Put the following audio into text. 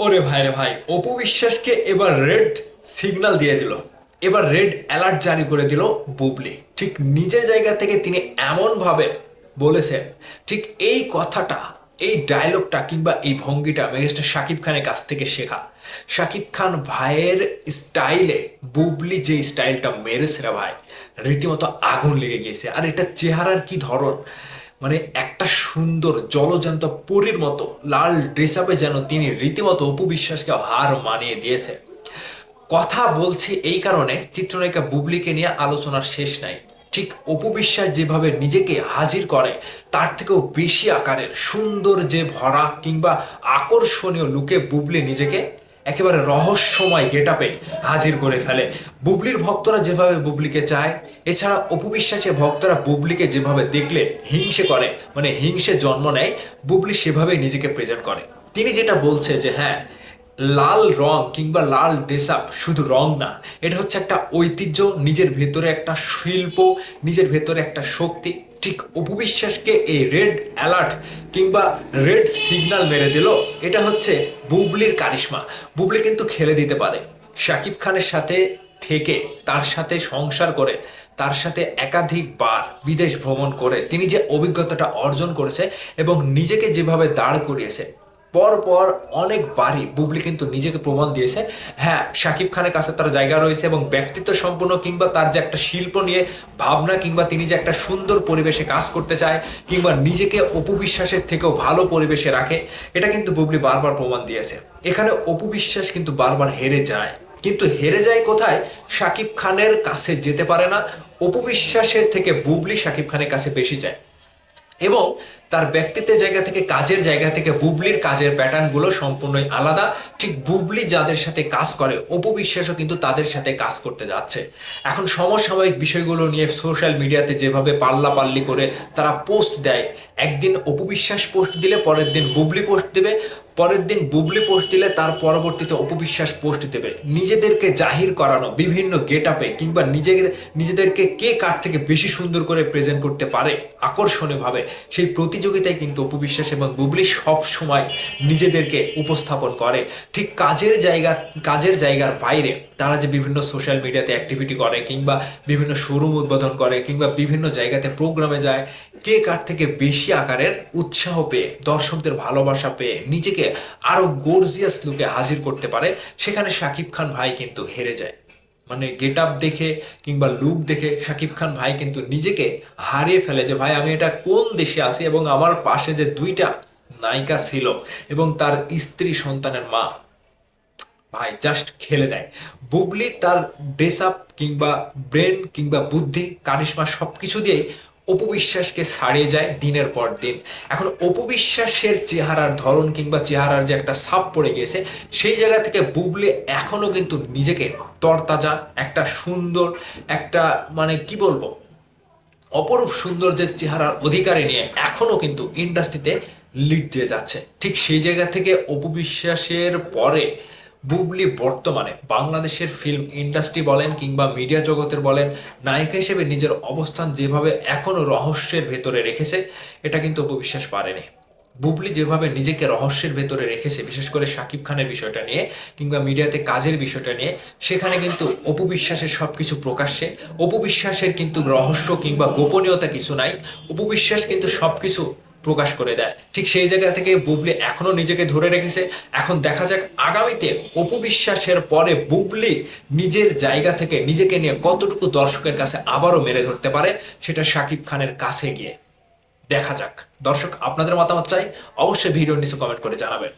ওরে ভাই রে ভাই, অপু বিশ্বাসকে এবার রেড সিগন্যাল দিয়ে দিল। এবার রেড অ্যালার্ট জারি করে দিল বুবলি। ঠিক নিজের জায়গা থেকে তিনি এমন ভাবে বলেছেন, ঠিক এই কথাটা, এই ডায়লগটা কিংবা এই ভঙ্গিটা মেগাস্টার শাকিব খানের কাছ থেকে শেখা। শাকিব খান ভাইয়ের স্টাইলে বুবলি যে স্টাইলটা মেরেছে রে ভাই, রীতিমতো আগুন লেগে গিয়েছে। আর এটা চেহারার কি ধরন, মানে একটা সুন্দর জলজান্ত পরীর মতো লাল ড্রেস আপে যেন তিনি রীতিমতো অপু বিশ্বাসকে হার মানিয়ে দিয়েছে। কথা বলছি এই কারণে, চিত্রনায়িকা বুবলিকে নিয়ে আলোচনার শেষ নাই। ঠিক অপু বিশ্বাস যেভাবে নিজেকে হাজির করে, তার থেকেও বেশি আকারের সুন্দর যে ভরা কিংবা আকর্ষণীয় লুকে বুবলি নিজেকে একেবারে রহস্যময় গেটআপে হাজির করে ফেলে। বুবলির ভক্তরা যেভাবে বুবলিকে চায়, এছাড়া অপু বিশ্বাসের ভক্তরা বুবলিকে যেভাবে দেখলে হিংসে করে, মানে হিংসে জন্ম নেয়, বুবলি সেভাবে নিজেকে প্রেজেন্ট করে। তিনি যেটা বলছে যে হ্যাঁ, লাল রং কিংবা লাল ড্রেস আপ শুধু রং না, এটা হচ্ছে একটা ঐতিহ্য, নিজের ভেতরে একটা শিল্প, নিজের ভেতরে একটা শক্তি। ঠিক অপু বিশ্বাসকে এই রেড অ্যালার্ট কিংবা রেড সিগন্যাল মেরে দিল, এটা হচ্ছে বুবলির কারিশমা। বুবলি কিন্তু খেলে দিতে পারে। শাকিব খানের সাথে থেকে, তার সাথে সংসার করে, তার সাথে একাধিকবার বিদেশ ভ্রমণ করে তিনি যে অভিজ্ঞতাটা অর্জন করেছে এবং নিজেকে যেভাবে দাঁড় করিয়েছে, পর পর অনেকবারই বুবলি কিন্তু নিজেকে প্রমাণ দিয়েছে। হ্যাঁ, শাকিব খানের কাছে তার জায়গা রয়েছে এবং ব্যক্তিত্ব সম্পন্ন কিংবা তার যে একটা শিল্প নিয়ে ভাবনা, কিংবা তিনি যে একটা সুন্দর পরিবেশে কাজ করতে চায়, কিংবা নিজেকে অপু বিশ্বাসের থেকেও ভালো পরিবেশে রাখে, এটা কিন্তু বুবলি বারবার প্রমাণ দিয়েছে। এখানে অপু বিশ্বাস কিন্তু বারবার হেরে যায়, কিন্তু হেরে যায় কোথায়? শাকিব খানের কাছে যেতে পারে না। অপু বিশ্বাসের থেকে বুবলি শাকিব খানের কাছে বেশি যায় এবং তার ব্যক্তিত্বের জায়গা থেকে, কাজের জায়গা থেকে বুবলির কাজের প্যাটার্নগুলো সম্পূর্ণই আলাদা। ঠিক বুবলি যাদের সাথে কাজ করে, অপু বিশ্বাসও কিন্তু তাদের সাথে কাজ করতে যাচ্ছে। এখন সমসাময়িক বিষয়গুলো নিয়ে সোশ্যাল মিডিয়াতে যেভাবে পাল্লাপাল্লি করে তারা পোস্ট দেয়, একদিন অপু বিশ্বাস পোস্ট দিলে পরের দিন বুবলি পোস্ট দেবে, পরের দিন বুবলি পোস্ট দিলে তার পরবর্তীতে অপু বিশ্বাস পোস্ট দেবে। নিজেদেরকে জাহির করানো বিভিন্ন গেট আপে কিংবা নিজেদেরকে কে কার থেকে বেশি সুন্দর করে প্রেজেন্ট করতে পারে আকর্ষণীয়ভাবে, সেই প্রতিযোগিতায় কিন্তু অপু বিশ্বাস এবং বুবলি সব সময় নিজেদেরকে উপস্থাপন করে। ঠিক কাজের জায়গার বাইরে তারা যে বিভিন্ন সোশ্যাল মিডিয়াতে অ্যাক্টিভিটি করে, কিংবা বিভিন্ন শোরুম উদ্বোধন করে, কিংবা বিভিন্ন জায়গাতে প্রোগ্রামে যায়, কে কার থেকে বেশি আকারের উৎসাহ পেয়ে, দর্শকদের ভালোবাসা পেয়ে নিজেকে আরো গর্জিয়াস লুকে হাজির করতে পারে, সেখানে শাকিব খান ভাই কিন্তু হেরে যায়। মানে গেট আপ দেখে কিংবা লুক দেখে শাকিব খান ভাই কিন্তু নিজেকে হারিয়ে ফেলে যে ভাই, আমি এটা কোন দেশে আছি এবং আমার পাশে যে দুইটা নায়িকা ছিল এবং তার স্ত্রী সন্তানের মা, ভাই জাস্ট খেলে দেয়। বুবলি তার ড্রেস আপ কিংবা ব্রেন কিংবা বুদ্ধি, কারিশমা সবকিছু দিয়ে অপু বিশ্বাসকে ছাড়িয়ে যায় দিনের পর দিন। এখন অপু বিশ্বাসের চেহারার ধরন কিংবা চেহারার যে একটা ছাপ পড়ে গিয়েছে, সেই জায়গা থেকে বুবলি এখনো কিন্তু নিজেকে তরতাজা, একটা সুন্দর, একটা মানে কি বলবো, অপরূপ সৌন্দর্যের চেহারার অধিকারী নিয়ে এখনো কিন্তু ইন্ডাস্ট্রিতে লিড দিয়ে যাচ্ছে। ঠিক সেই জায়গা থেকে অপু বিশ্বাসের পরে বুবলি বর্তমানে বাংলাদেশের ফিল্ম ইন্ডাস্ট্রি বলেন কিংবা মিডিয়া জগতের বলেন, নায়িকা হিসেবে নিজের অবস্থান যেভাবে এখনো রহস্যের ভেতরে রেখেছে, এটা কিন্তু অপু বিশ্বাস পারেনি। বুবলি যেভাবে নিজেকে রহস্যের ভেতরে রেখেছে, বিশেষ করে শাকিব খানের বিষয়টা নিয়ে কিংবা মিডিয়াতে কাজের বিষয়টা নিয়ে, সেখানে কিন্তু অপু বিশ্বাসের সবকিছু প্রকাশ্যে। অপু বিশ্বাসের কিন্তু রহস্য কিংবা গোপনীয়তা কিছু নাই। অপু বিশ্বাস কিন্তু সবকিছু প্রকাশ করে দেয়। ঠিক সেই জায়গা থেকে বুবলি এখনো নিজেকে ধরে রেখেছে। এখন দেখা যাক আগামীতে অপু বিশ্বাসের পরে বুবলি নিজের জায়গা থেকে নিজেকে নিয়ে কতটুকু দর্শকের কাছে আবারও মেরে ধরতে পারে, সেটা শাকিব খানের কাছে গিয়ে দেখা যাক। দর্শক, আপনাদের মতামত চাই, অবশ্যই ভিডিওর নিচে কমেন্ট করে জানাবেন।